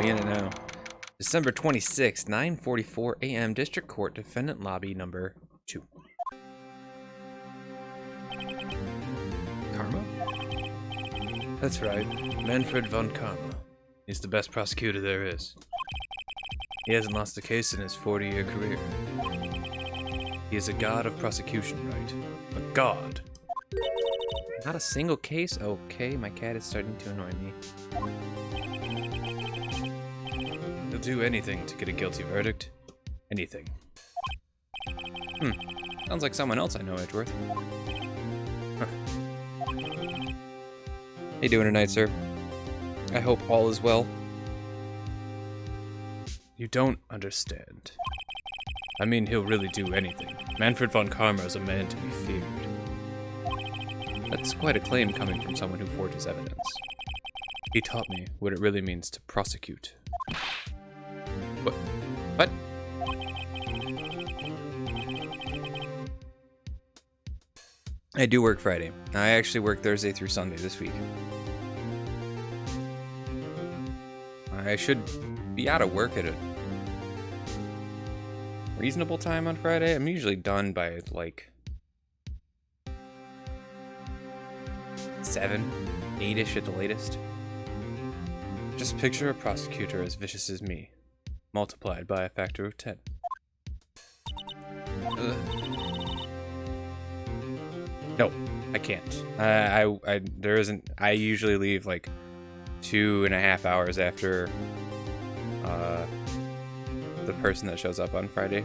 me in it now. December 26th, 9:44 a.m. District Court, Defendant Lobby number 2. Karma? That's right, Manfred von Karma. He's the best prosecutor there is. He hasn't lost a case in his 40-year career. He is a god of prosecution, right? A god. Not a single case? Okay, my cat is starting to annoy me. He'll do anything to get a guilty verdict. Anything. Sounds like someone else I know, Edgeworth. Huh. How you doing tonight, sir? I hope all is well. You don't understand. I mean, he'll really do anything. Manfred von Karma is a man to be feared. That's quite a claim coming from someone who forges evidence. He taught me what it really means to prosecute. What? I do work Friday. I actually work Thursday through Sunday this week. I should be out of work at a reasonable time on Friday. I'm usually done by like 7, 8-ish at the latest. Just picture a prosecutor as vicious as me, multiplied by a factor of 10. No, I can't. There isn't. I usually leave like 2.5 hours after the person that shows up on Friday.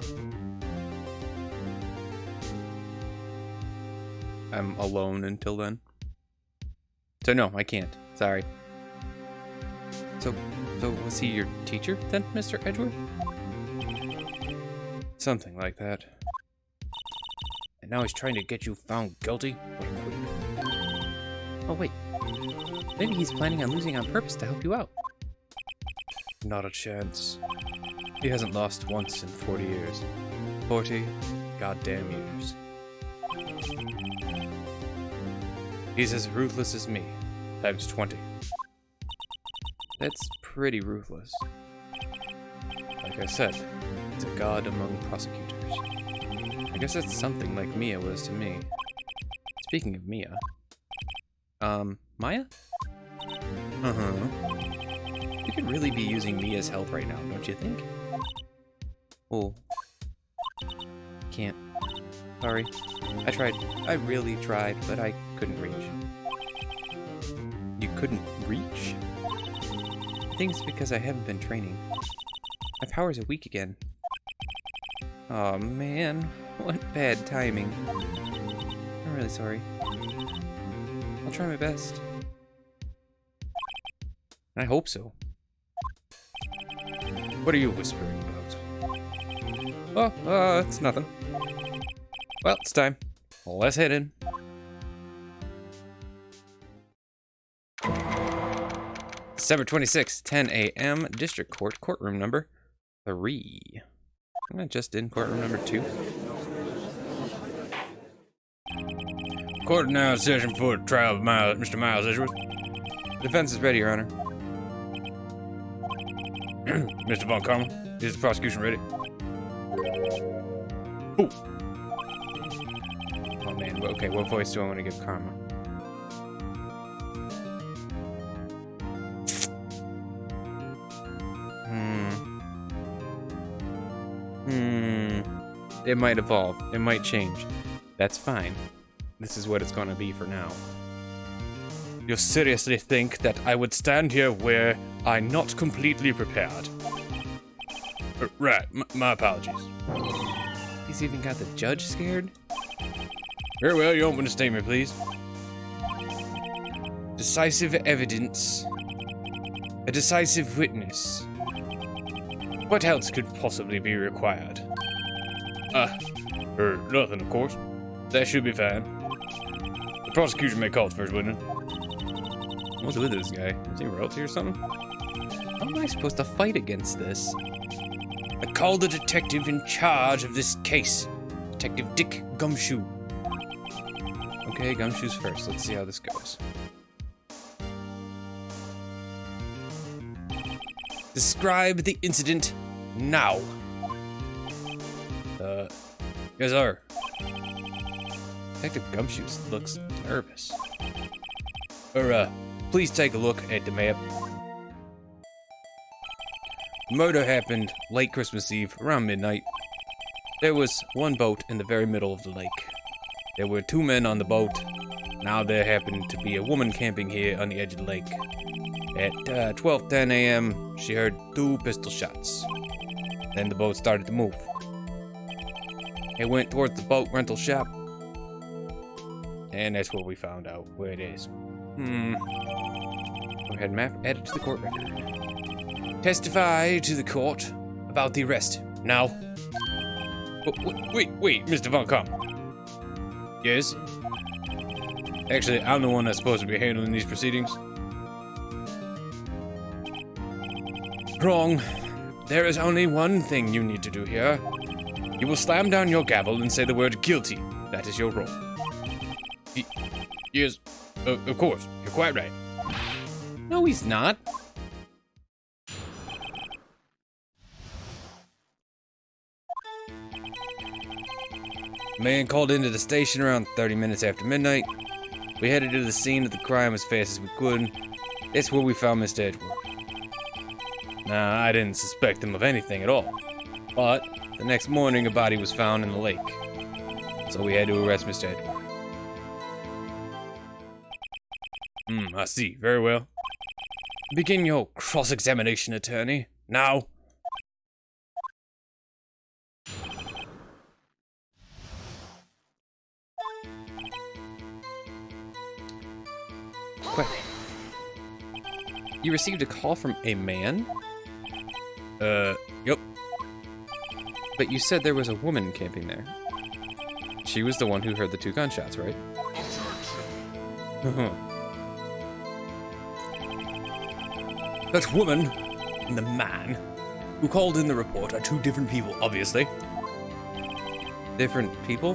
I'm alone until then. So no, I can't. Sorry. So was he your teacher then, Mr. Edgeworth? Something like that. And now he's trying to get you found guilty? What a queen. Oh wait. Maybe he's planning on losing on purpose to help you out. Not a chance. He hasn't lost once in 40 years. 40 goddamn years. He's as ruthless as me, times 20. That's pretty ruthless. Like I said, it's a god among prosecutors. I guess that's something like Mia was to me. Speaking of Mia. Maya? You could really be using Mia's help right now, don't you think? Oh. Can't. Sorry. I tried. I really tried, but I couldn't reach. You couldn't reach? I think it's because I haven't been training. My power's a weak again. Aw, man. What bad timing. I'm really sorry. I'll try my best. I hope so. What are you whispering about? Oh, it's nothing. Well, it's time. Let's head in. December 26th, 10 a.m. District Court, courtroom number 3. Am I just in courtroom number 2? Court now in session for the trial of Mr. Miles Edgeworth. Defense is ready, Your Honor. Mr. von Karma, is the prosecution ready? Ooh. Oh man, okay, what voice do I want to give Karma? It might evolve. It might change. That's fine. This is what it's gonna be for now. You seriously think that I would stand here were I not completely prepared? Right, my apologies. He's even got the judge scared? Very well, your opening statement, please. Decisive evidence. A decisive witness. What else could possibly be required? Nothing, of course. That should be fine. The prosecution may call the first witness. What's with this guy? Is he royalty or something? How am I supposed to fight against this? I call the detective in charge of this case. Detective Dick Gumshoe. Okay, Gumshoe's first. Let's see how this goes. Describe the incident now. Yes, sir. Detective Gumshoes looks nervous. Please take a look at the map. The murder happened late Christmas Eve, around midnight. There was one boat in the very middle of the lake. There were 2 men on the boat. Now there happened to be a woman camping here on the edge of the lake. At 12:10 a.m., she heard 2 pistol shots. Then the boat started to move. It went towards the boat rental shop. And that's what we found out, where it is. Go ahead, map added to the court record. Testify to the court about the arrest. Now. Wait, Mr. Von Kamm. Yes? Actually, I'm the one that's supposed to be handling these proceedings. Wrong. There is only one thing you need to do here. You will slam down your gavel and say the word guilty. That is your role. Yes, of course. You're quite right. No, he's not. Man called into the station around 30 minutes after midnight. We headed to the scene of the crime as fast as we could. That's where we found Mr. Edgeworth. Nah, I didn't suspect him of anything at all. But the next morning, a body was found in the lake. So we had to arrest Mr. Edgeworth. I see. Very well. Begin your cross-examination, attorney. Now. Quick. You received a call from a man? Yep. But you said there was a woman camping there. She was the one who heard the 2 gunshots, right? That woman and the man who called in the report are 2 different people, obviously. Different people?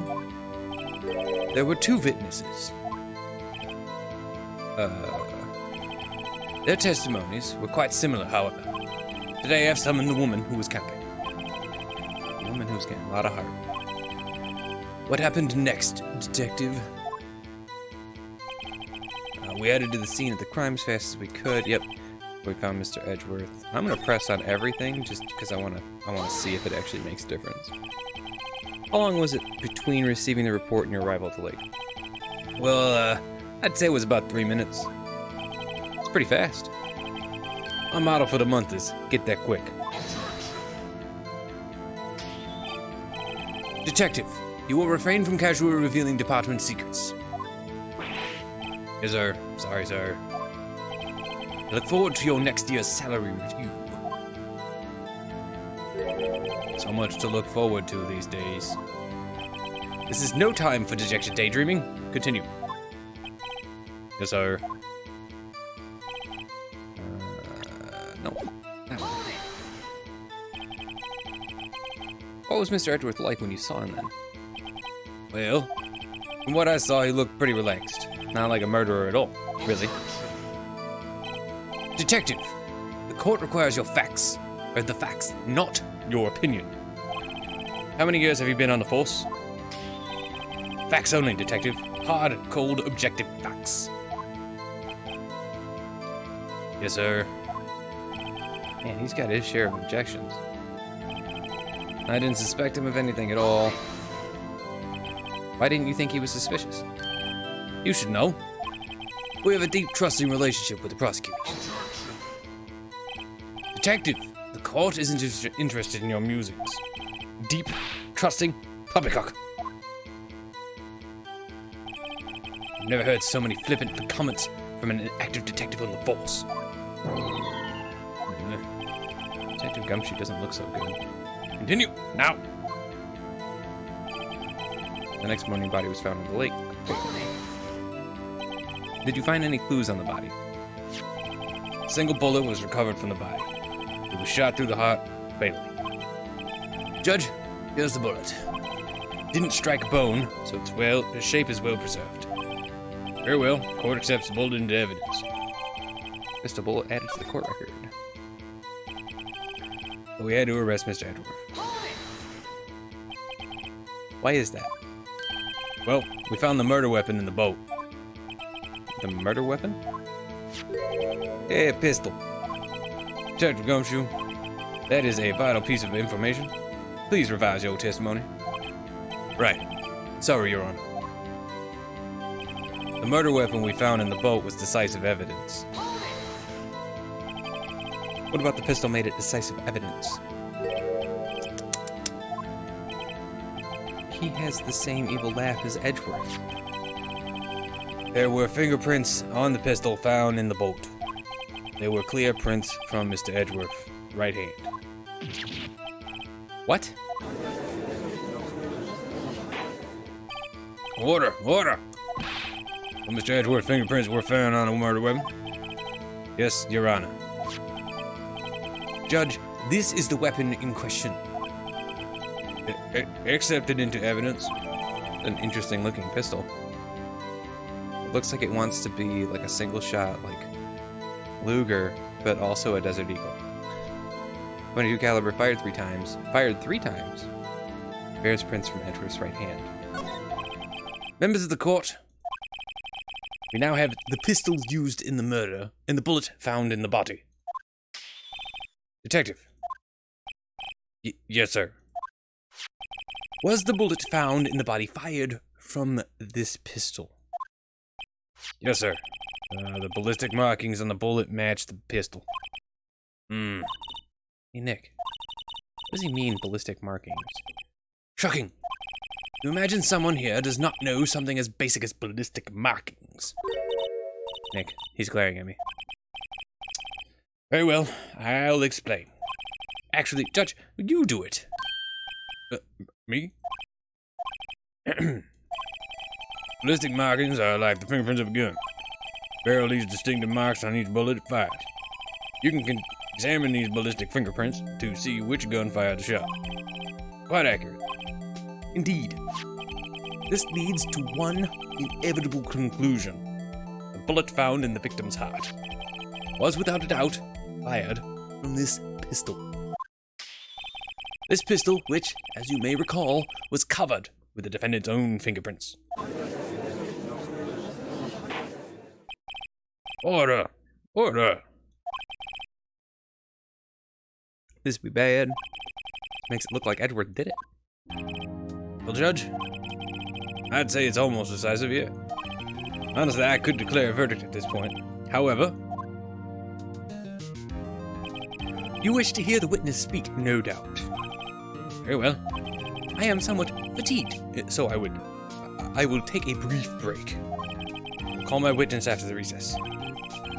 There were 2 witnesses. Their testimonies were quite similar, however. Today I have summoned the woman who was camping. The woman who was camping. A lot of heart. What happened next, detective? We headed to the scene of the crime as fast as we could. Yep. We found Mr. Edgeworth. I'm gonna press on everything just because I wanna see if it actually makes a difference. How long was it between receiving the report and your arrival at the lake? Well, I'd say it was about 3 minutes. It's pretty fast. Our motto for the month is get there quick. Detective, you will refrain from casually revealing department secrets. Yes, sir. Sorry, sir. I look forward to your next year's salary review. So much to look forward to these days. This is no time for dejected daydreaming. Continue. Yes, sir. No. That one. What was Mr. Edgeworth like when you saw him then? Well, from what I saw, he looked pretty relaxed. Not like a murderer at all, really. Detective, the court requires your facts. Or the facts, not your opinion. How many years have you been on the force? Facts only, detective. Hard, cold, objective facts. Yes, sir. Man, he's got his share of objections. I didn't suspect him of anything at all. Why didn't you think he was suspicious? You should know. We have a deep, trusting relationship with the prosecutors. Detective, the court isn't interested in your musings. Deep, trusting, poppycock. I've never heard so many flippant comments from an active detective on the force. Detective Gumshoe doesn't look so good. Continue, now! The next morning, body was found in the lake. Did you find any clues on the body? A single bullet was recovered from the body. It was shot through the heart, fatally. Judge, here's the bullet. Didn't strike a bone, so the shape is well preserved. Very well, court accepts the bullet into evidence. Just a bullet added to the court record. So we had to arrest Mr. Edgeworth. Why is that? Well, we found the murder weapon in the boat. The murder weapon? A pistol. Detective Gumshoe, that is a vital piece of information. Please revise your testimony. Right. Sorry, Your Honor. The murder weapon we found in the boat was decisive evidence. What about the pistol made it decisive evidence? He has the same evil laugh as Edgeworth. There were fingerprints on the pistol found in the boat. There were clear prints from Mr. Edgeworth's right hand. What? Order! Order! Well, Mr. Edgeworth's fingerprints were found on a murder weapon. Yes, Your Honor. Judge, this is the weapon in question. Accepted into evidence. An interesting looking pistol. It looks like it wants to be like a single shot, like Luger, but also a Desert Eagle. 22 caliber fired 3 times. Fired 3 times. Bears prints from Edgeworth's right hand. Members of the court, we now have the pistol used in the murder and the bullet found in the body. Detective. Yes, sir. Was the bullet found in the body fired from this pistol? Yes, sir. The ballistic markings on the bullet match the pistol. Hey, Nick. What does he mean, ballistic markings? Shocking! To imagine someone here does not know something as basic as ballistic markings. Nick, he's glaring at me. Very well, I'll explain. Actually, Judge, you do it. Me? Ballistic markings are like the fingerprints of a gun. Barrel leaves distinctive marks on each bullet it fires. You can examine these ballistic fingerprints to see which gun fired the shot. Quite accurate. Indeed. This leads to one inevitable conclusion. The bullet found in the victim's heart was without a doubt fired from this pistol. This pistol, which, as you may recall, was covered with the defendant's own fingerprints. Order! Order! This would be bad. Makes it look like Edgeworth did it. Well, Judge, I'd say it's almost decisive, yeah. Honestly, I could declare a verdict at this point. However, you wish to hear the witness speak, no doubt. Very well. I am somewhat fatigued, so I will take a brief break. I'll call my witness after the recess,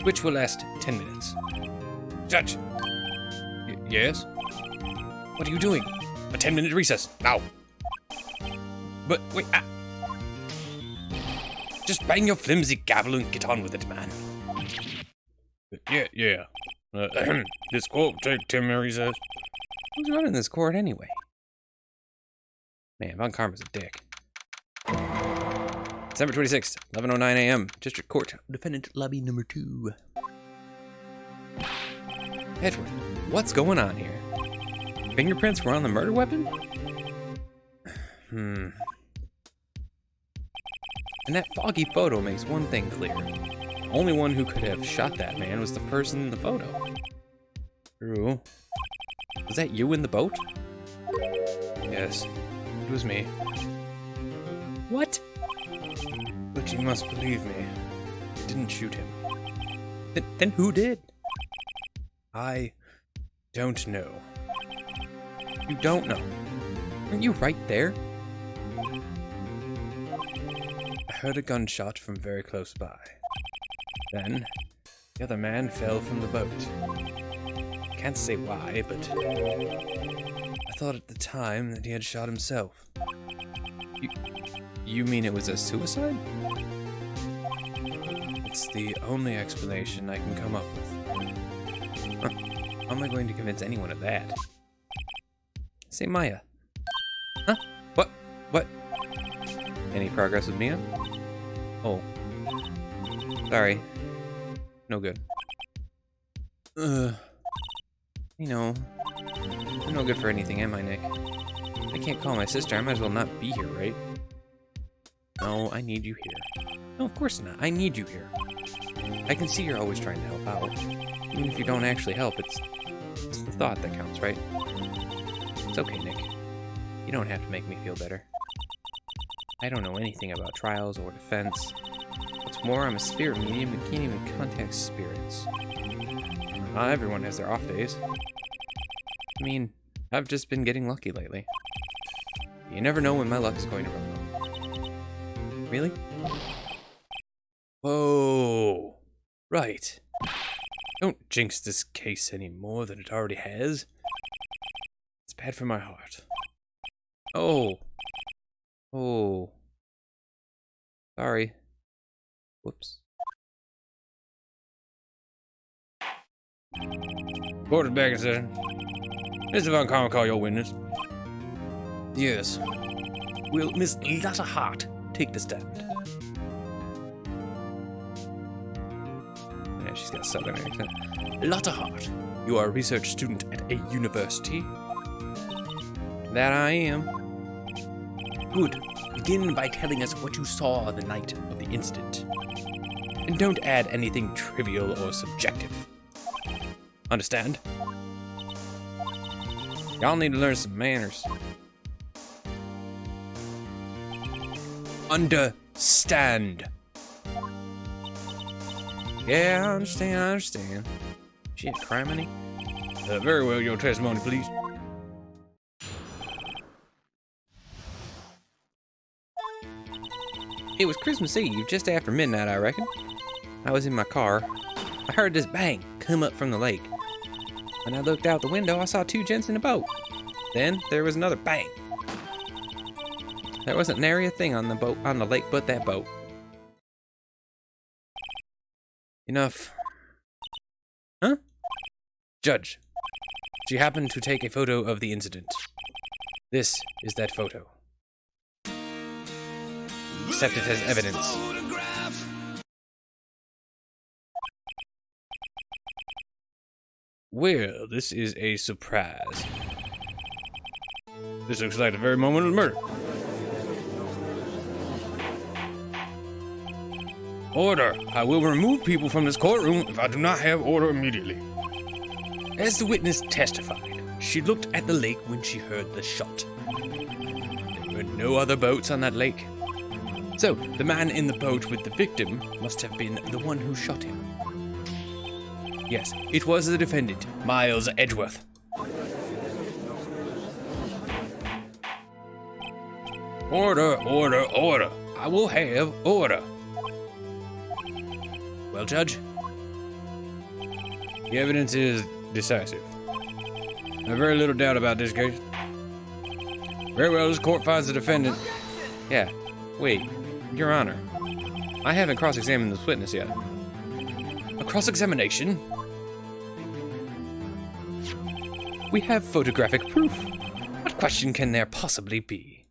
which will last 10 minutes. Judge! Yes? What are you doing? A 10-minute recess, now! But, wait, just bang your flimsy gavel and get on with it, man. Yeah. This court take 10-minute recess. Who's running this court anyway? Man, Von Karma's a dick. December 26th, 11:09 a.m. District Court, Defendant Lobby Number 2. Edgeworth, what's going on here? Fingerprints were on the murder weapon? And that foggy photo makes one thing clear. The only one who could have shot that man was the person in the photo. True. Was that you in the boat? Yes, it was me. What? But you must believe me. I didn't shoot him. Then who did? I don't know. You don't know? Aren't you right there? I heard a gunshot from very close by. Then, the other man fell from the boat. Can't say why, but I thought at the time that he had shot himself. You mean it was a suicide? It's the only explanation I can come up with. How am I going to convince anyone of that? Say Maya. Huh? What? Any progress with Mia? Oh. Sorry. No good. You know, I'm no good for anything, am I, Nick? I can't call my sister. I might as well not be here, right? No, I need you here. No, of course not. I need you here. I can see you're always trying to help out. Even if you don't actually help, it's the thought that counts, right? It's okay, Nick. You don't have to make me feel better. I don't know anything about trials or defense. What's more, I'm a spirit medium and can't even contact spirits. Not everyone has their off days. I mean, I've just been getting lucky lately. You never know when my luck is going to run low. Really? Whoa! Right. Don't jinx this case any more than it already has. It's bad for my heart. Oh. Oh. Sorry. Whoops. Court is back in session. Mr. Von Karma, call your witness. Yes. Will Miss Lotta Hart take the stand? Yeah, she's got a southern accent. Lotta Hart, you are a research student at a university? That I am. Good. Begin by telling us what you saw the night of the incident. And don't add anything trivial or subjective. Understand? Y'all need to learn some manners. Understand. Yeah, I understand. Shit, criminy. Very well, your testimony, please. It was Christmas Eve, just after midnight, I reckon. I was in my car. I heard this bang come up from the lake. When I looked out the window, I saw two gents in a boat. Then there was another bang. There wasn't nary a thing on the lake but that boat. Enough. Huh? Judge, she happened to take a photo of the incident. This is that photo. Accept it as evidence. Well, this is a surprise. This looks like the very moment of the murder. Order! I will remove people from this courtroom if I do not have order immediately. As the witness testified, she looked at the lake when she heard the shot. There were no other boats on that lake. So, the man in the boat with the victim must have been the one who shot him. Yes, it was the defendant, Miles Edgeworth. Order, order, order. I will have order. Well, Judge, the evidence is decisive. I have very little doubt about this case. Very well, this court finds the defendant. Yeah, wait, Your Honor, I haven't cross-examined this witness yet. A cross-examination? We have photographic proof. What question can there possibly be?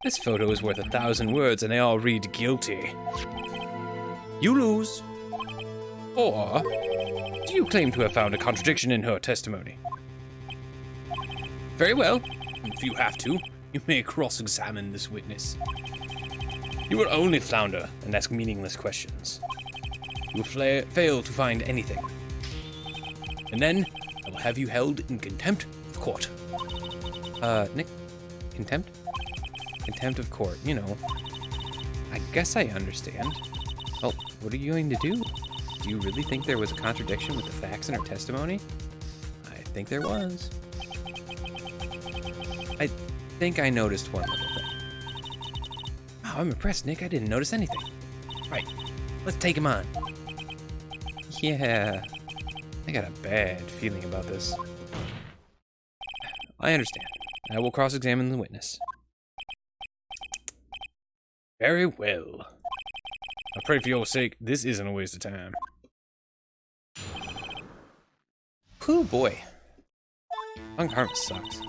This photo is worth 1,000 words and they all read guilty. You lose. Or, do you claim to have found a contradiction in her testimony? Very well. If you have to, you may cross-examine this witness. You will only flounder and ask meaningless questions. You will fail to find anything. And then, I will have you held in contempt of court. Nick? Contempt? Contempt of court, you know. I guess I understand. Well, what are you going to do? Do you really think there was a contradiction with the facts in her testimony? I think there was. I think I noticed one little thing. Wow, I'm impressed, Nick. I didn't notice anything. Right, let's take him on. Yeah, I got a bad feeling about this. I understand. I will cross-examine the witness. Very well. I pray for your sake, this isn't a waste of time. Oh boy. Von Karma sucks.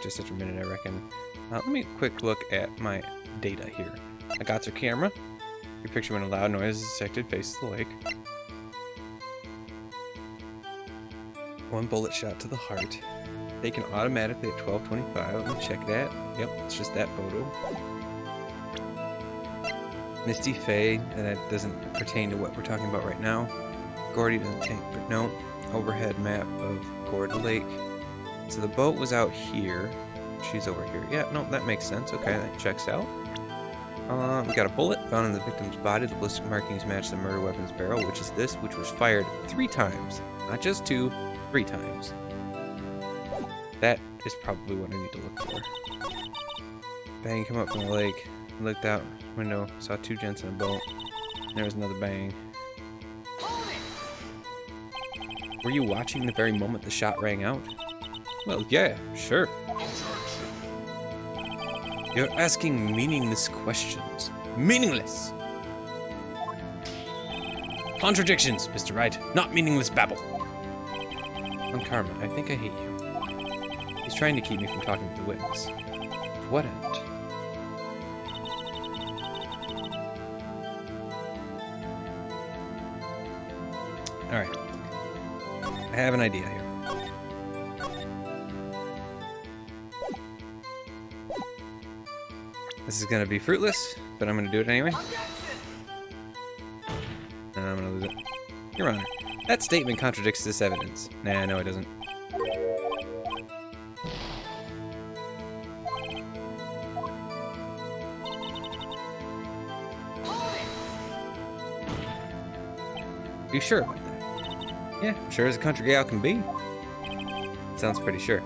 Just such a minute, I reckon. Let me quick look at my data here. I got your camera. Your picture when a loud noise is detected faces the lake. 1 bullet shot to the heart. taken automatically at 12:25. Let me check that. Yep, it's just that photo. Misty Faye, and that doesn't pertain to what we're talking about right now. Gordy doesn't take, but no. Overhead map of Gordy Lake. So the boat was out here. She's over here. Yeah, no, that makes sense. Okay, that checks out. We got a bullet found in the victim's body. The ballistic markings match the murder weapon's barrel, which is this, which was fired 3 times. Not just 2, 3 times. That is probably what I need to look for. Bang, come up from the lake. Looked out window, saw 2 gents in a boat. There was another bang. Were you watching the very moment the shot rang out? Well, yeah, sure. You're asking meaningless questions. Meaningless! Contradictions, Mr. Wright, not meaningless babble. Von Karma, I think I hate you. He's trying to keep me from talking to the witness. To what end? Alright. I have an idea here. This is gonna be fruitless, but I'm gonna do it anyway. And I'm gonna lose it. Your Honor, that statement contradicts this evidence. Nah, no it doesn't. Are you sure about that? Yeah, sure as a country gal can be. Sounds pretty sure.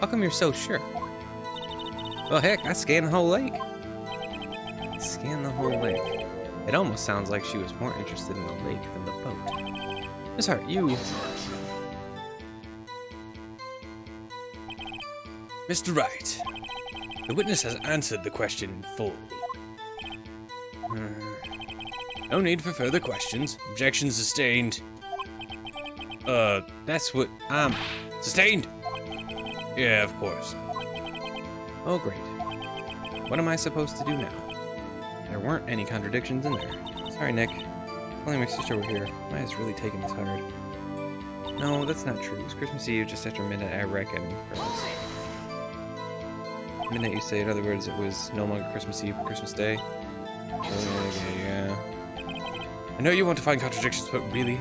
How come you're so sure? Well, heck, I scanned the whole lake. Scanned the whole lake. It almost sounds like she was more interested in the lake than the boat. Miss Hart, you... Mr. Wright, the witness has answered the question in full. No need for further questions. Objection sustained. That's what I'm... Sustained! Yeah, of course. Oh, great. What am I supposed to do now? There weren't any contradictions in there. Sorry, Nick. Only my sister were here. Maya's really taking this hard. No, that's not true. It was Christmas Eve just after midnight, I reckon. Midnight, you say. In other words, it was no longer Christmas Eve, but Christmas Day. Yeah. I know you want to find contradictions, but really?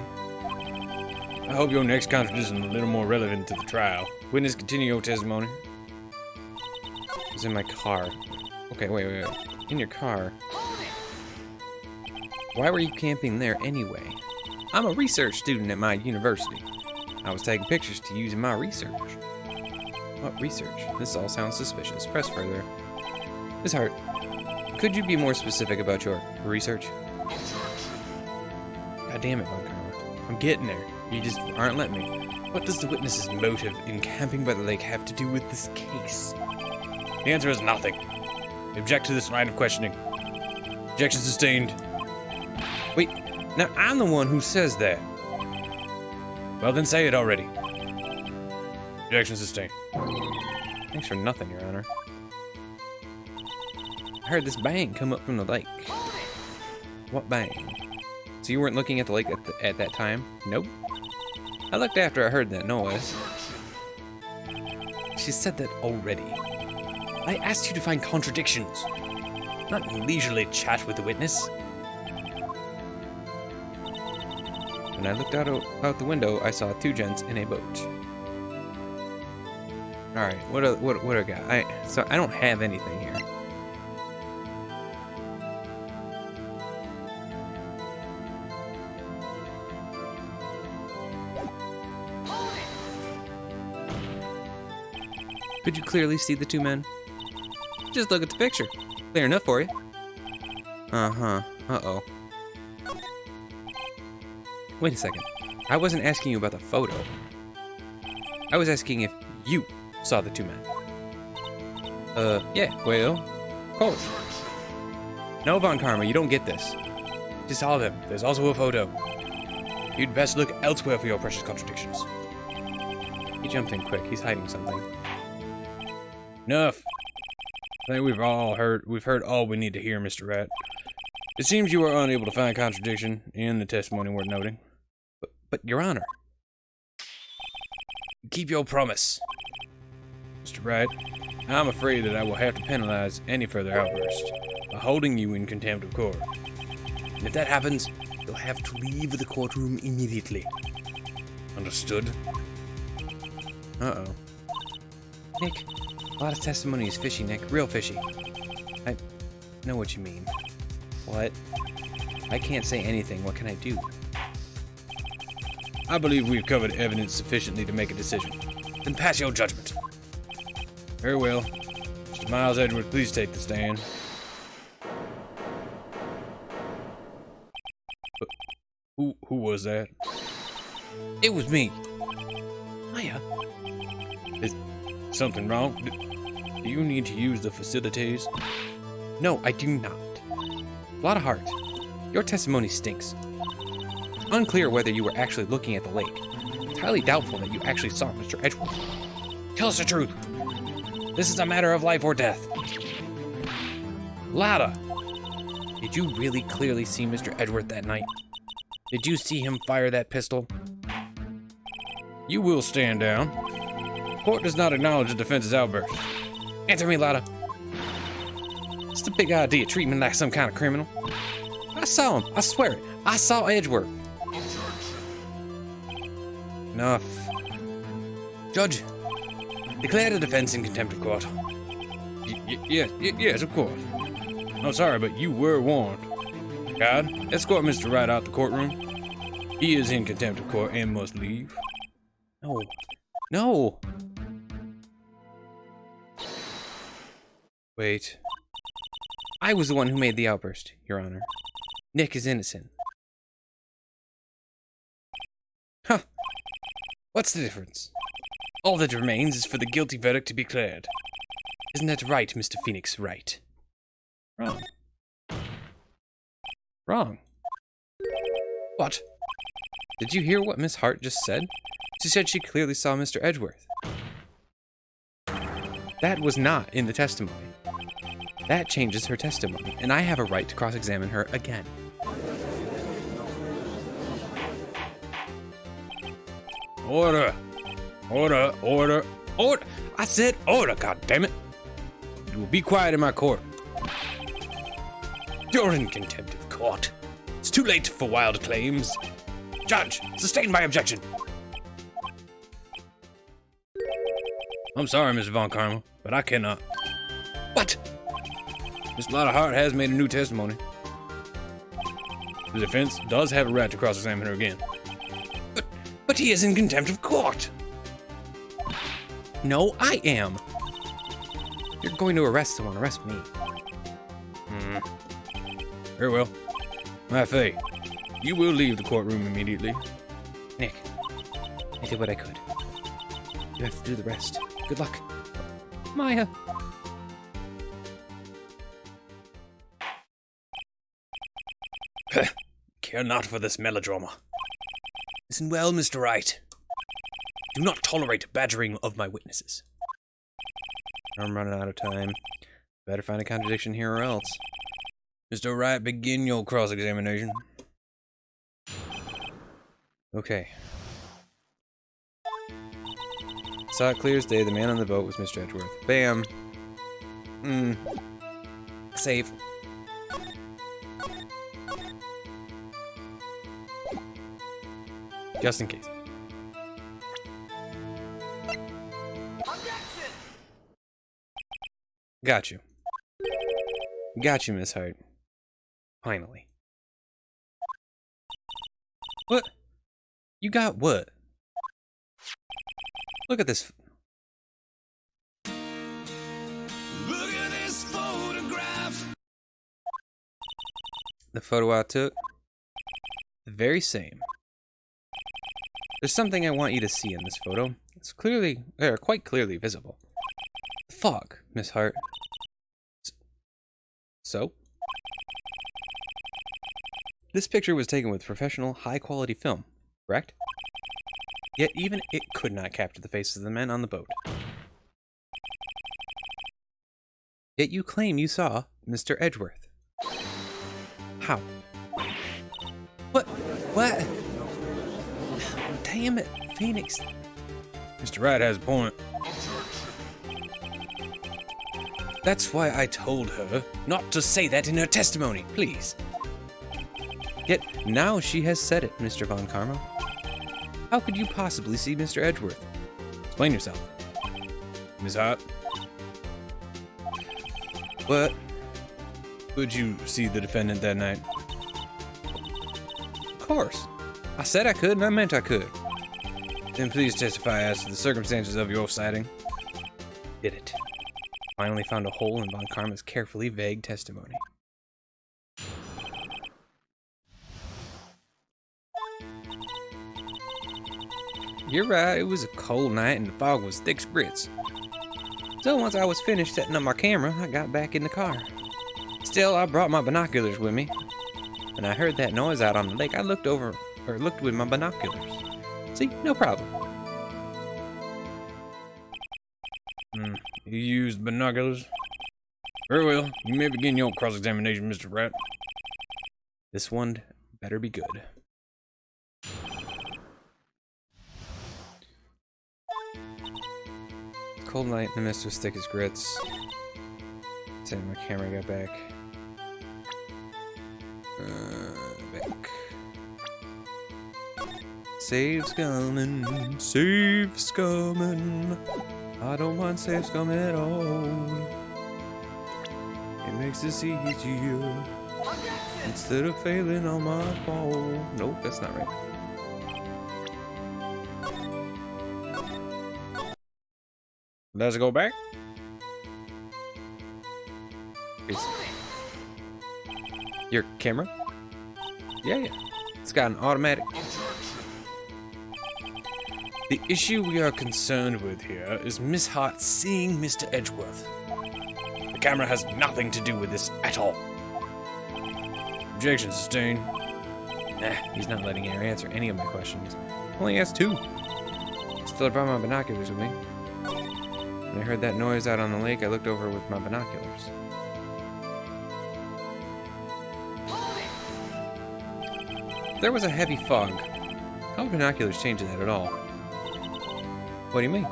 I hope your next contradiction is a little more relevant to the trial. Witness, continue your testimony. It's in my car. Okay, wait. In your car? Why were you camping there anyway? I'm a research student at my university. I was taking pictures to use in my research. What research? This all sounds suspicious. Press further. Miss Hart, could you be more specific about your research? God damn it, Von Karma. I'm getting there. You just aren't letting me. What does the witness's motive in camping by the lake have to do with this case? The answer is nothing. I object to this line of questioning. Objection sustained. Wait, now I'm the one who says that. Well, then say it already. Objection sustained. Thanks for nothing, Your Honor. I heard this bang come up from the lake. What bang? So you weren't looking at the lake at that time? Nope. I looked after I heard that noise. She said that already. I asked you to find contradictions, not leisurely chat with the witness. When I looked out the window, I saw 2 gents in a boat. All right, what do I got? So I don't have anything here. Could you clearly see the 2 men? Just look at the picture. Clear enough for you. Uh-huh. Uh-oh. Wait a second. I wasn't asking you about the photo. I was asking if you saw the 2 men. Yeah, well, of course. No, Von Karma, you don't get this. Just saw them. There's also a photo. You'd best look elsewhere for your precious contradictions. He jumped in quick. He's hiding something. Enough. I think we've heard all we need to hear, Mr. Rat. It seems you were unable to find contradiction in the testimony worth noting. But Your Honor, keep your promise. Mr. Wright, I'm afraid that I will have to penalize any further outbursts by holding you in contempt of court. And if that happens, you'll have to leave the courtroom immediately. Understood? Uh-oh. Nick, a lot of testimony is fishy, Nick. Real fishy. I know what you mean. What? I can't say anything. What can I do? I believe we've covered evidence sufficiently to make a decision. Then pass your judgment. Very well. Mr. Miles Edgeworth, please take the stand. Who was that? It was me. Maya. Is something wrong? Do you need to use the facilities? No, I do not. A lot of heart. Your testimony stinks. It's unclear whether you were actually looking at the lake. It's highly doubtful that you actually saw Mr. Edgeworth. Tell us the truth. This is a matter of life or death. Louder. Did you really clearly see Mr. Edgeworth that night? Did you see him fire that pistol? You will stand down. Court does not acknowledge the defense's outburst. Answer me, Lada. It's the big idea, treating me like some kind of criminal. I saw him. I swear it. I saw Edgeworth. Enough. Judge, declare the defense in contempt of court. Yes, of course. I'm sorry, but you were warned. God, escort Mr. Wright out the courtroom. He is in contempt of court and must leave. No. No. Wait. I was the one who made the outburst, Your Honor. Nick is innocent. Huh. What's the difference? All that remains is for the guilty verdict to be declared. Isn't that right, Mr. Phoenix Wright? Wrong. Wrong. What? Did you hear what Miss Hart just said? She said she clearly saw Mr. Edgeworth. That was not in the testimony. That changes her testimony, and I have a right to cross-examine her again. Order! Order! Order! Order! I said order, goddammit! You will be quiet in my court. You're in contempt of court. It's too late for wild claims. Judge, sustain my objection. I'm sorry, Mr. Von Carmel, but I cannot. What? Miss Lotta Hart has made a new testimony. The defense does have a right to cross-examine her again. But he is in contempt of court. No, I am. You're going to arrest someone. Arrest me. Very well. My faith, you will leave the courtroom immediately. Nick, I did what I could. You have to do the rest. Good luck. Maya. Care not for this melodrama. Listen well, Mr. Wright. Do not tolerate badgering of my witnesses. I'm running out of time. Better find a contradiction here or else. Mr. Wright, begin your cross-examination. Okay. Saw it clear as day, the man on the boat was Mr. Edgeworth. Bam. Save. Just in case. Got you. Got you, Miss Hart. Finally. What? You got what? Look at this. Look at this photograph. The photo I took. The very same. There's something I want you to see in this photo. It's clearly, quite clearly visible. The fog, Miss Hart. So? This picture was taken with professional, high-quality film, correct? Yet even it could not capture the faces of the men on the boat. Yet you claim you saw Mr. Edgeworth. How? What? What? Damn it, Phoenix. Mr. Wright has a point. That's why I told her not to say that in her testimony, please. Yet now she has said it, Mr. Von Karma. How could you possibly see Mr. Edgeworth? Explain yourself. Miss Hart? What? Would you see the defendant that night? Of course. I said I could, and I meant I could. Then please testify as to the circumstances of your sighting. Did it. Finally found a hole in Von Karma's carefully vague testimony. You're right, it was a cold night and the fog was thick as grits. So once I was finished setting up my camera, I got back in the car. Still, I brought my binoculars with me. When I heard that noise out on the lake, I looked with my binoculars. See, no problem. You used binoculars? Very well, you may begin your cross-examination, Mr. Wright. This one better be good. Cold night and the mist was thick as grits. Send my camera, got back. Back. Save's coming, save's coming. I don't mind save's coming at all. It makes this easier instead of failing on my fault. Nope, that's not right. Does it go back? Please. Your camera? Yeah. It's got an automatic. The issue we are concerned with here is Miss Hart seeing Mr. Edgeworth. The camera has nothing to do with this at all. Objection sustained. Nah, he's not letting her answer any of my questions. Only asked two. Still, I brought my binoculars with me. When I heard that noise out on the lake, I looked over with my binoculars. There was a heavy fog. How would binoculars change that at all? What do you mean?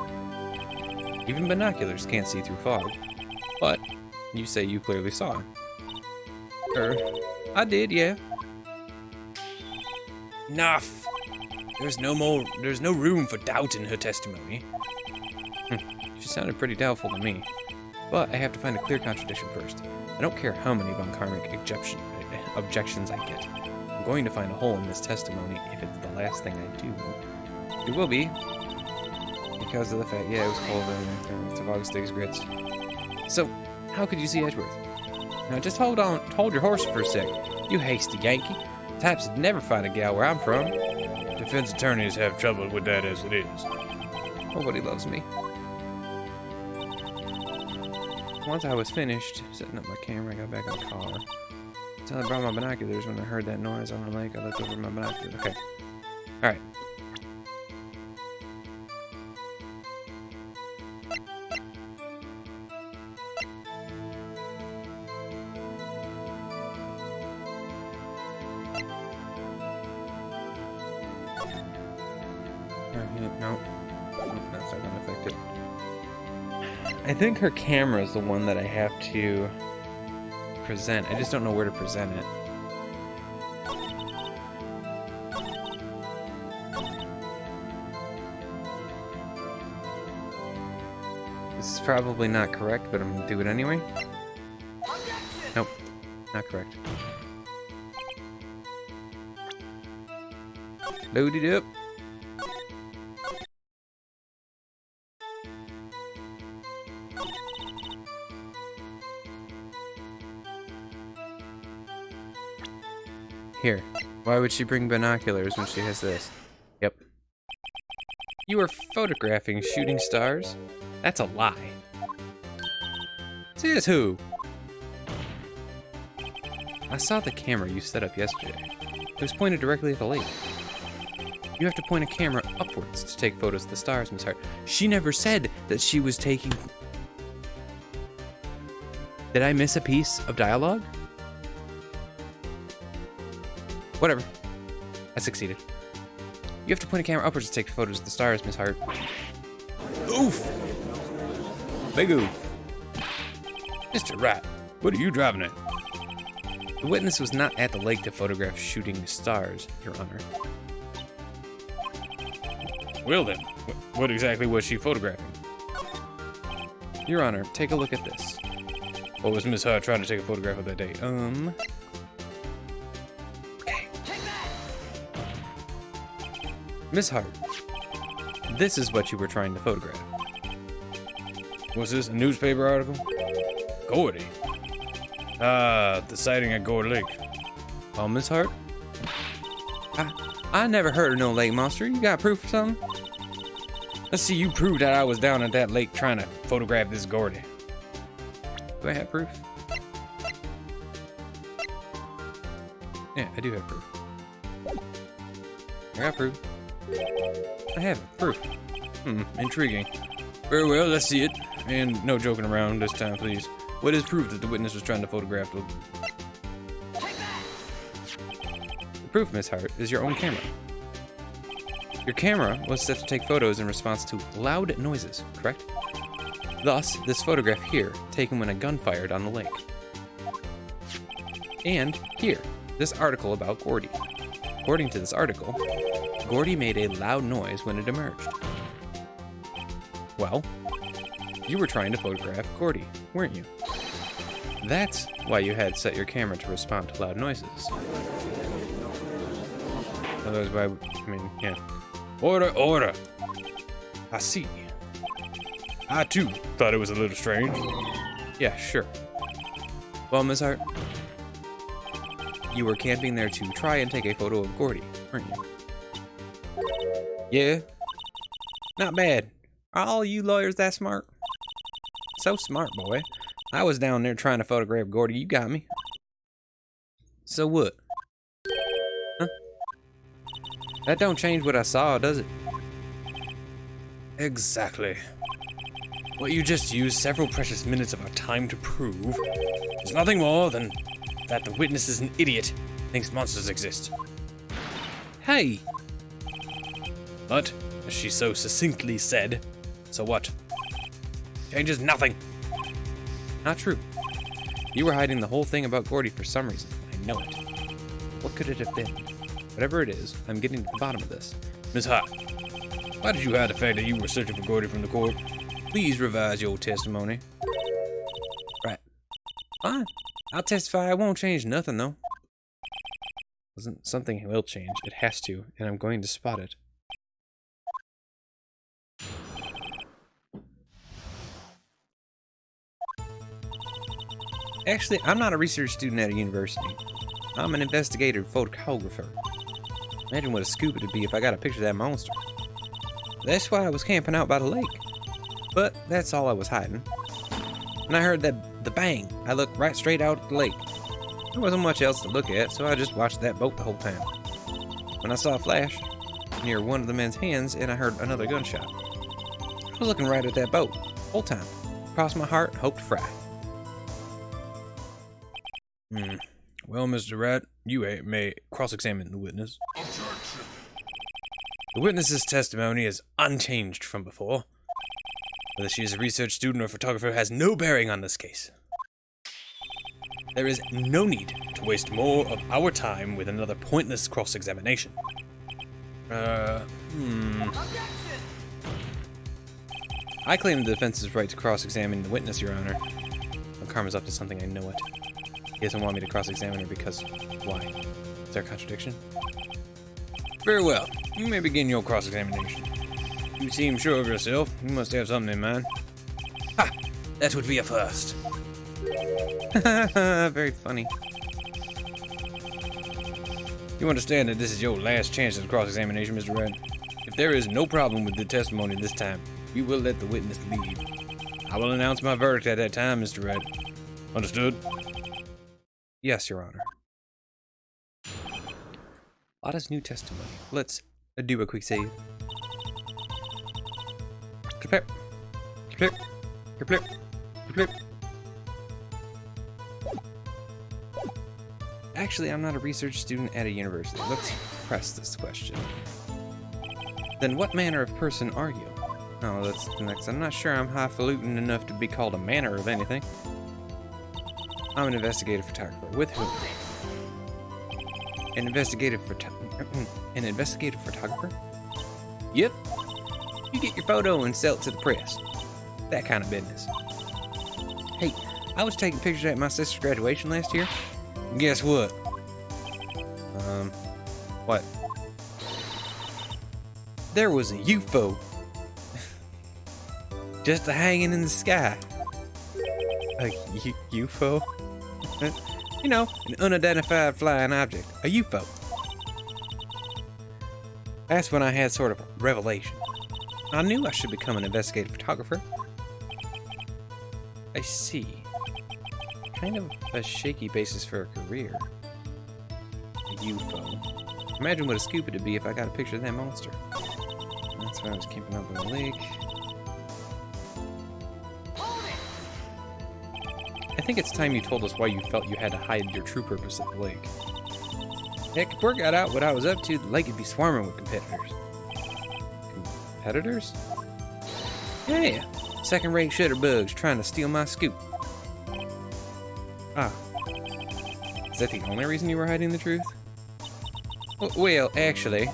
Even binoculars can't see through fog. But you say you clearly saw him. I did, yeah. Enough! There's no room for doubt in her testimony. She sounded pretty doubtful to me. But I have to find a clear contradiction first. I don't care how many Von Karmic objections I get. I'm going to find a hole in this testimony if it's the last thing I do. It will be. Because of the fact, yeah, it was cold and it's August thick as grits. So, how could you see Edgeworth? Now just hold your horse for a sec. You hasty Yankee. Types would never find a gal where I'm from. Defense attorneys have trouble with that as it is. Nobody loves me. Once I was finished setting up my camera, I got back in the car. So I brought my binoculars. When I heard that noise on the lake, I looked over my binoculars. Okay. Alright. No, that's not gonna affect it. I think her camera is the one that I have to present. I just don't know where to present it. This is probably not correct, but I'm gonna do it anyway. Nope, not correct. Load it up. Here, why would she bring binoculars when she has this? Yep. You were photographing shooting stars? That's a lie. Says who? I saw the camera you set up yesterday. It was pointed directly at the lake. You have to point a camera upwards to take photos of the stars, Miss Hart. She never said that she was taking... Did I miss a piece of dialogue? Whatever. I succeeded. You have to point a camera upwards to take photos of the stars, Miss Hart. Oof! Big oof. Mr. Rat, what are you driving at? The witness was not at the lake to photograph shooting stars, Your Honor. Well then, what exactly was she photographing? Your Honor, take a look at this. What was Miss Hart trying to take a photograph of that day? Okay. Miss Hart, this is what you were trying to photograph. Was this a newspaper article? Gordy. Ah, the sighting at Gordy Lake. Oh, Miss Hart? I never heard of no lake monster. You got proof or something? Let's see, you proved that I was down at that lake trying to photograph this Gordy. Do I have proof? Yeah, I do have proof. I got proof. I have proof. Intriguing. Very well, let's see it. And no joking around this time, please. What is proof that the witness was trying to photograph the... The proof, Miss Hart, is your own camera. Your camera was set to take photos in response to loud noises, correct? Thus, this photograph here, taken when a gun fired on the lake. And here, this article about Gordy. According to this article, Gordy made a loud noise when it emerged. Well, you were trying to photograph Gordy, weren't you? That's why you had set your camera to respond to loud noises. Otherwise, why, I mean, yeah. Order, order! I see. I, too, thought it was a little strange. Yeah, sure. Well, Miss Hart, you were camping there to try and take a photo of Gordy, weren't you? Yeah? Not bad. Are all you lawyers that smart? So smart, boy. I was down there trying to photograph Gordy. You got me. So what? Huh? That don't change what I saw, does it? Exactly. What you just used several precious minutes of our time to prove is nothing more than that the witness is an idiot and thinks monsters exist. Hey! But, as she so succinctly said, so what? Changes nothing. Not true. You were hiding the whole thing about Gordy for some reason. I know it. What could it have been? Whatever it is, I'm getting to the bottom of this. Miss Hart, why did you hide the fact that you were searching for Gordy from the court? Please revise your testimony. Right. Fine. I'll testify. I won't change nothing, though. Wasn't something will change. It has to, and I'm going to spot it. Actually, I'm not a research student at a university. I'm an investigator photographer. Imagine what a scoop it'd be if I got a picture of that monster. That's why I was camping out by the lake. But that's all I was hiding. When I heard the bang, I looked right straight out at the lake. There wasn't much else to look at, so I just watched that boat the whole time. When I saw a flash near one of the men's hands and I heard another gunshot. I was looking right at that boat, the whole time. Crossed my heart, hoped to fry. Well, Mr. Rat, you may cross-examine the witness. The witness's testimony is unchanged from before. Whether she is a research student or photographer has no bearing on this case. There is no need to waste more of our time with another pointless cross-examination. I claim the defense's right to cross-examine the witness, Your Honor. When Karma's up to something, I know it. He doesn't want me to cross-examine her because... why? Is there a contradiction? Very well. You may begin your cross-examination. You seem sure of yourself. You must have something in mind. Ha! That would be a first. Very funny. You understand that this is your last chance at cross-examination, Mr. Rat? If there is no problem with the testimony this time, we will let the witness leave. I will announce my verdict at that time, Mr. Rat. Understood? Yes, Your Honor. Lotta's new testimony. Let's do a quick save. Clip, clip, clip, clip. Actually, I'm not a research student at a university. Let's press this question. Then what manner of person are you? Oh, that's next. I'm not sure I'm highfalutin enough to be called a manner of anything. I'm an investigative photographer. With whom? An investigative photographer? Yep. You get your photo and sell it to the press. That kind of business. Hey, I was taking pictures at my sister's graduation last year. And guess what? What? There was a UFO. Just hanging in the sky. A UFO? You know, an unidentified flying object. A UFO. That's when I had sort of a revelation. I knew I should become an investigative photographer. I see. Kind of a shaky basis for a career. A UFO. Imagine what a scoop it'd be if I got a picture of that monster. That's why I was camping up in the lake. I think it's time you told us why you felt you had to hide your true purpose at the lake. Heck, if word got out what I was up to, the lake would be swarming with competitors. Competitors? Yeah, second-rate shutterbugs trying to steal my scoop. Ah. Is that the only reason you were hiding the truth? Well, actually...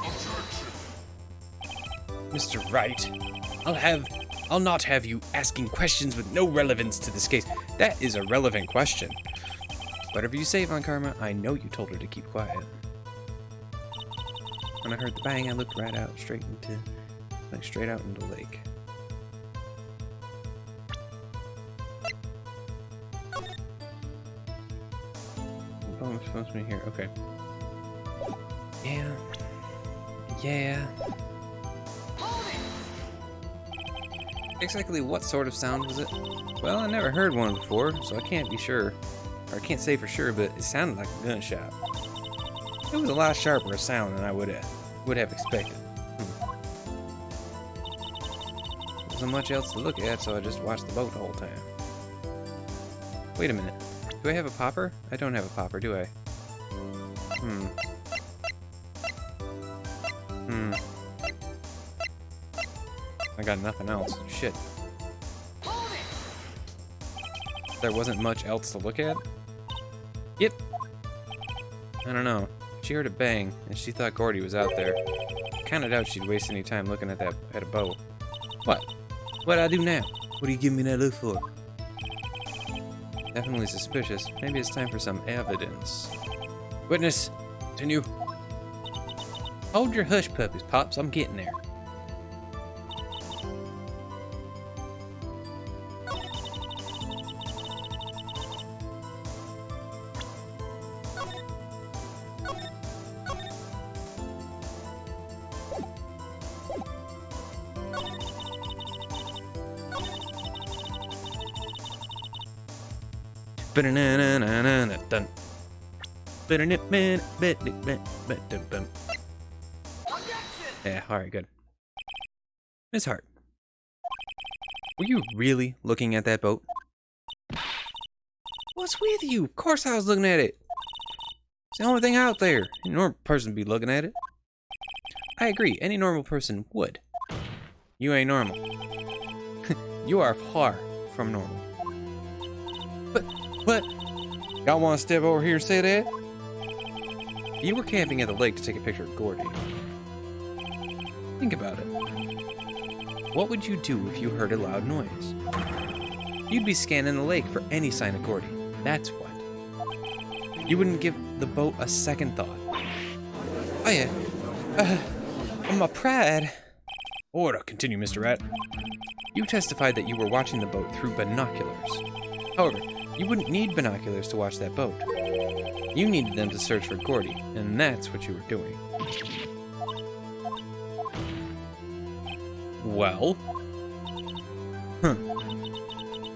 Mr. Wright, I'll not have you asking questions with no relevance to this case. That is a relevant question. Whatever you say, Von Karma, I know you told her to keep quiet. When I heard the bang, I looked right out, straight out into the lake. Oh, I'm supposed to be here. Okay. Yeah. Exactly what sort of sound was it? Well, I never heard one before, so I can't be sure. Or I can't say for sure, but it sounded like a gunshot. It was a lot sharper a sound than I would have expected. There wasn't much else to look at, so I just watched the boat the whole time. Wait a minute. Do I have a popper? I don't have a popper, do I? I got nothing else. Shit. There wasn't much else to look at? Yep. I don't know. She heard a bang, and she thought Gordy was out there. Kinda doubt she'd waste any time looking at a boat. What? What'd I do now? What are you giving me that look for? Definitely suspicious. Maybe it's time for some evidence. Witness, continue. Hold your hush puppies, Pops. I'm getting there. Yeah, alright, good. Miss Hart, were you really looking at that boat? What's with you? Of course I was looking at it. It's the only thing out there. Any normal person would be looking at it. I agree, any normal person would. You ain't normal. You are far from normal. But, y'all want to step over here and say that? You were camping at the lake to take a picture of Gordy. Think about it. What would you do if you heard a loud noise? You'd be scanning the lake for any sign of Gordy. That's what. You wouldn't give the boat a second thought. Oh yeah. My pride. Order. Continue, Mr. Rat. You testified that you were watching the boat through binoculars. However, you wouldn't need binoculars to watch that boat. You needed them to search for Gordy, and that's what you were doing. Well?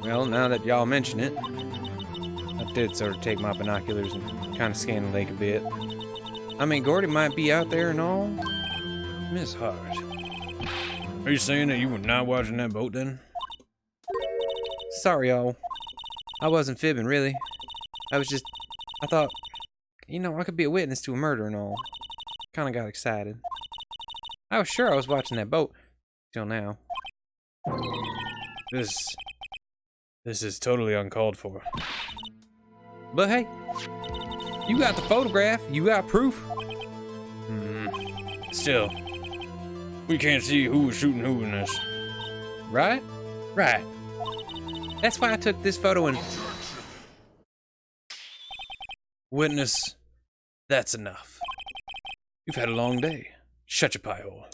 Well, now that y'all mention it, I did sort of take my binoculars and kind of scan the lake a bit. I mean, Gordy might be out there and all. Miss Hart, are you saying that you were not watching that boat then? Sorry, y'all. I wasn't fibbing, really. I thought, you know, I could be a witness to a murder and all. Kind of got excited. I was sure I was watching that boat. Till now. This is totally uncalled for. But hey, you got the photograph. You got proof. Still, we can't see who was shooting who in this. Right? Right. That's why I took this photo and... Witness, that's enough. You've had a long day. Shut your pie hole.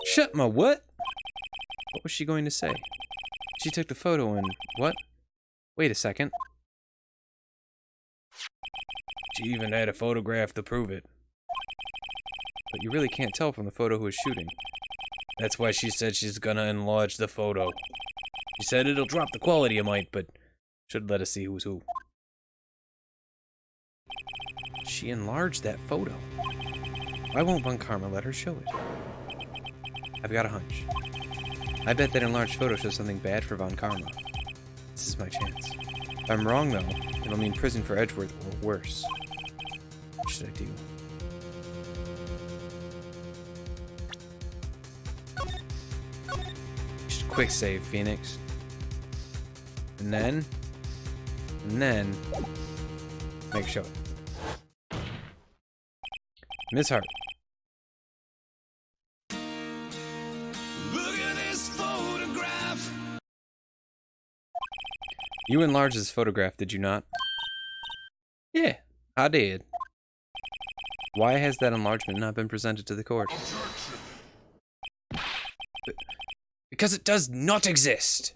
Shut my what? What was she going to say? She took the photo and... what? Wait a second. She even had a photograph to prove it. But you really can't tell from the photo who is shooting. That's why she said she's gonna enlarge the photo. She said it'll drop the quality a mite, but should let us see who's who. She enlarged that photo. Why won't Von Karma let her show it? I've got a hunch. I bet that enlarged photo shows something bad for Von Karma. This is my chance. If I'm wrong, though, it'll mean prison for Edgeworth or worse. What should I do? Just quick save, Phoenix. And then make sure. Miss Hart. Look at this photograph. You enlarged this photograph, did you not? Yeah, I did. Why has that enlargement not been presented to the court? Because it does not exist.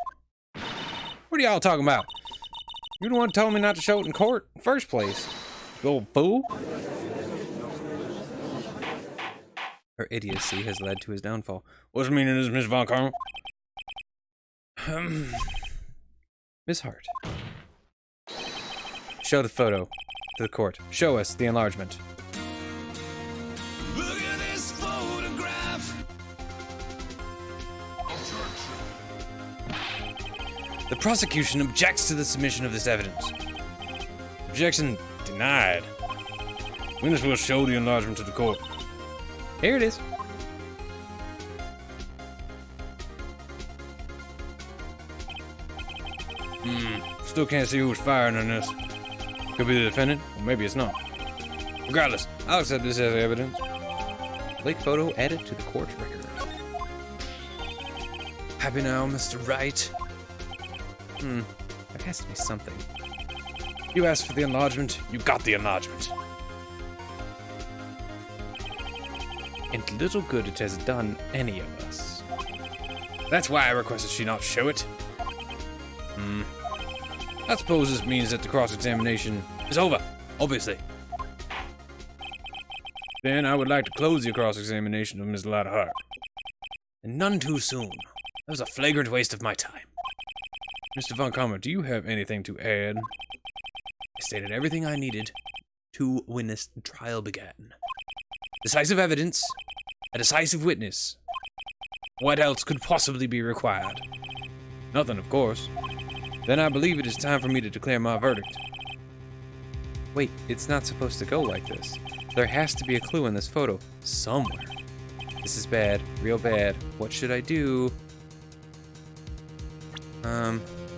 What are y'all talking about? You the one who told me not to show it in court in the first place, you old fool. Her idiocy has led to his downfall. What's the meaning of this, Miss Von Karma? Miss Hart. Show the photo to the court. Show us the enlargement. Look at this photograph. The prosecution objects to the submission of this evidence. Objection denied. Witness will show the enlargement to the court. Here it is. Still can't see who's firing on this. Could be the defendant, or maybe it's not. Regardless, I'll accept this as evidence. Lake photo added to the court record. Happy now, Mr. Wright. There has to be something. You asked for the enlargement, you got the enlargement. And little good it has done any of us. That's why I requested she not show it. I suppose this means that the cross-examination is over, obviously. Then I would like to close the cross-examination of Ms. Ladahart. And none too soon. That was a flagrant waste of my time. Mr. Von Karma, do you have anything to add? I stated everything I needed to when this trial began. Decisive evidence, a decisive witness. What else could possibly be required? Nothing, of course. Then I believe it is time for me to declare my verdict. Wait, it's not supposed to go like this. There has to be a clue in this photo somewhere. This is bad, real bad. What should I do?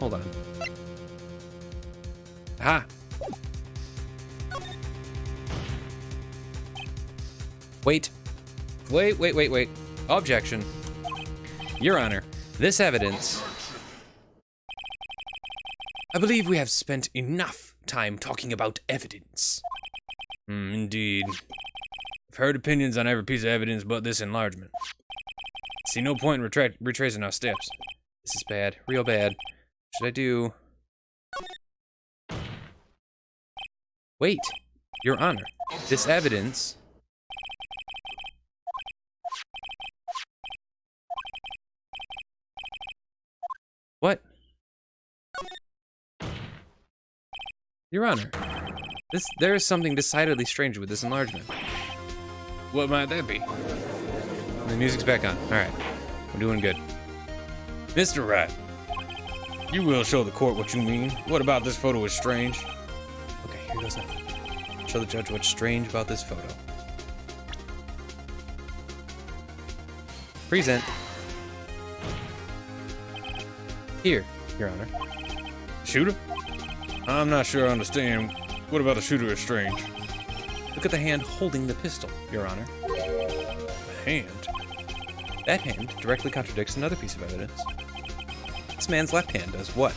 Hold on. Aha! Wait. Wait. Objection. Your Honor, this evidence... I believe we have spent enough time talking about evidence. Indeed. I've heard opinions on every piece of evidence but this enlargement. See no point in retracing our steps. This is bad, real bad. What should I do? Wait, Your Honor, this evidence... What? Your Honor, there is something decidedly strange with this enlargement. What might that be? The music's back on. Alright, we're doing good. Mr. Wright, you will show the court what you mean. What about this photo is strange? Okay, here goes nothing. Show the judge what's strange about this photo. Present. Here, Your Honor. Shooter? I'm not sure I understand. What about the shooter is strange? Look at the hand holding the pistol, Your Honor. A hand? That hand directly contradicts another piece of evidence. This man's left hand does what?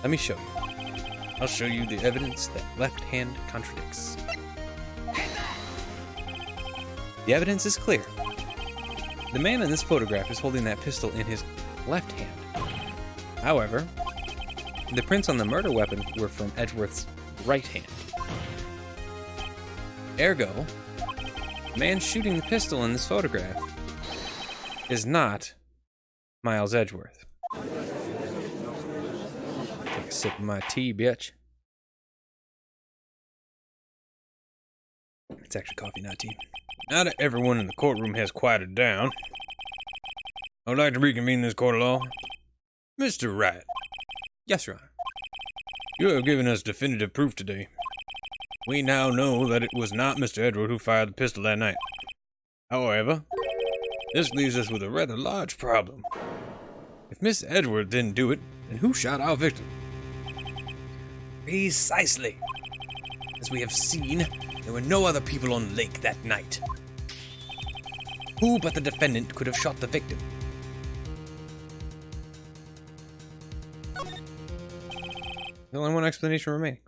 Let me show you. I'll show you the evidence that left hand contradicts. The evidence is clear. The man in this photograph is holding that pistol in his left hand. However, the prints on the murder weapon were from Edgeworth's right hand. Ergo, the man shooting the pistol in this photograph is not Miles Edgeworth. Take a sip of my tea, bitch. It's actually coffee, not tea. Now that everyone in the courtroom has quieted down, I would like to reconvene this court of law. Mr. Wright, Yes, Your Honor. you have given us definitive proof today. We now know that it was not Mr. Edward who fired the pistol that night. However, this leaves us with a rather large problem. If Miss Edward didn't do it, then who shot our victim? Precisely. As we have seen, there were no other people on the lake that night. Who but the defendant could have shot the victim? There's only one explanation remaining.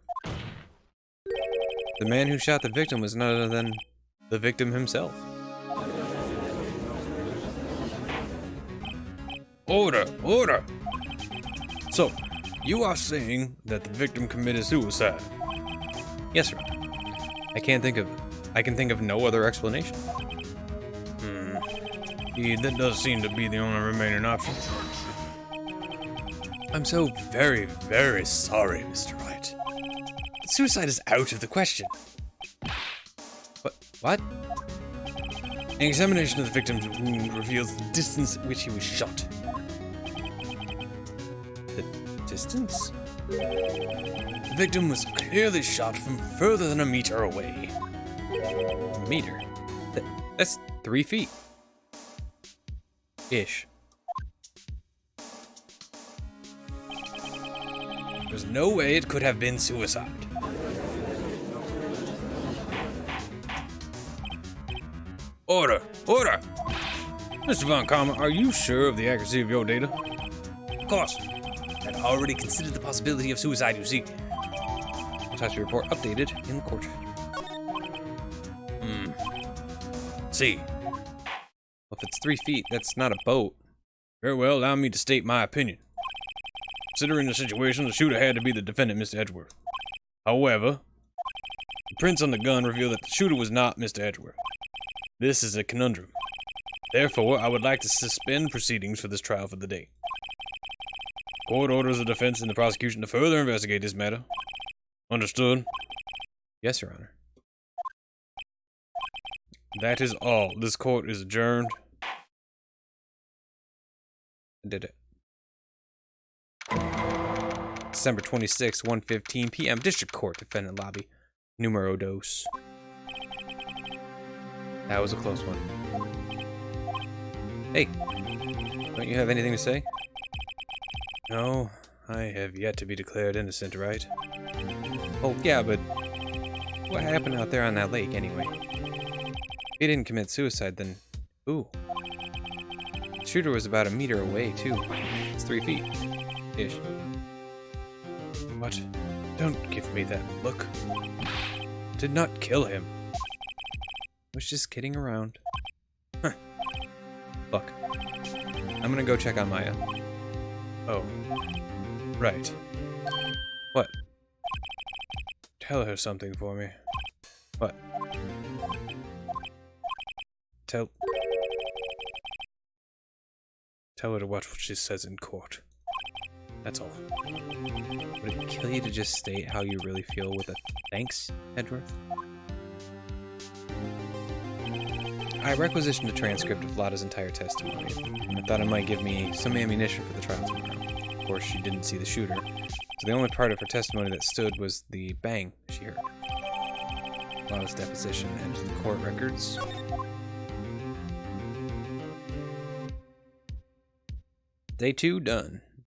The man who shot the victim was none other than the victim himself. Order! Order! So, you are saying that the victim committed suicide? Yes, sir. I can think of no other explanation. Yeah, that does seem to be the only remaining option. I'm so very, very sorry, Mr. Wright. Suicide is out of the question. What? An examination of the victim's wound reveals the distance at which he was shot. The distance? The victim was clearly shot from further than a meter away. A meter? That's 3 feet. Ish. There's no way it could have been suicide. Order! Order! Mr. Von Karma, are you sure of the accuracy of your data? Of course. I'd already considered the possibility of suicide, you see. Autopsy report updated in court. See. Well, if it's 3 feet, that's not a boat. Very well, allow me to state my opinion. Considering the situation, the shooter had to be the defendant, Mr. Edgeworth. However, the prints on the gun reveal that the shooter was not Mr. Edgeworth. This is a conundrum. Therefore, I would like to suspend proceedings for this trial for the day. Court orders the defense and the prosecution to further investigate this matter. Understood? Yes, Your Honor. That is all. This court is adjourned. I did it. December 26, 1:15 p.m. District Court, Defendant Lobby. Numero dos. That was a close one. Hey, don't you have anything to say? No, I have yet to be declared innocent, right? Oh, yeah, but what happened out there on that lake anyway? If he didn't commit suicide, then ooh. The shooter was about a meter away, too. It's 3 feet. Ish. What? Don't give me that look. Did not kill him. Was just kidding around. Huh. Fuck. I'm gonna go check on Maya. Oh. Right. What? Tell her something for me. What? Tell her to watch what she says in court. That's all. Would it kill you to just state how you really feel with a thanks, Edgeworth? I requisitioned a transcript of Lotta's entire testimony. I thought it might give me some ammunition for the trial tomorrow. Of course, she didn't see the shooter, so the only part of her testimony that stood was the bang she heard. Lotta's deposition and the court records. Day 2 done.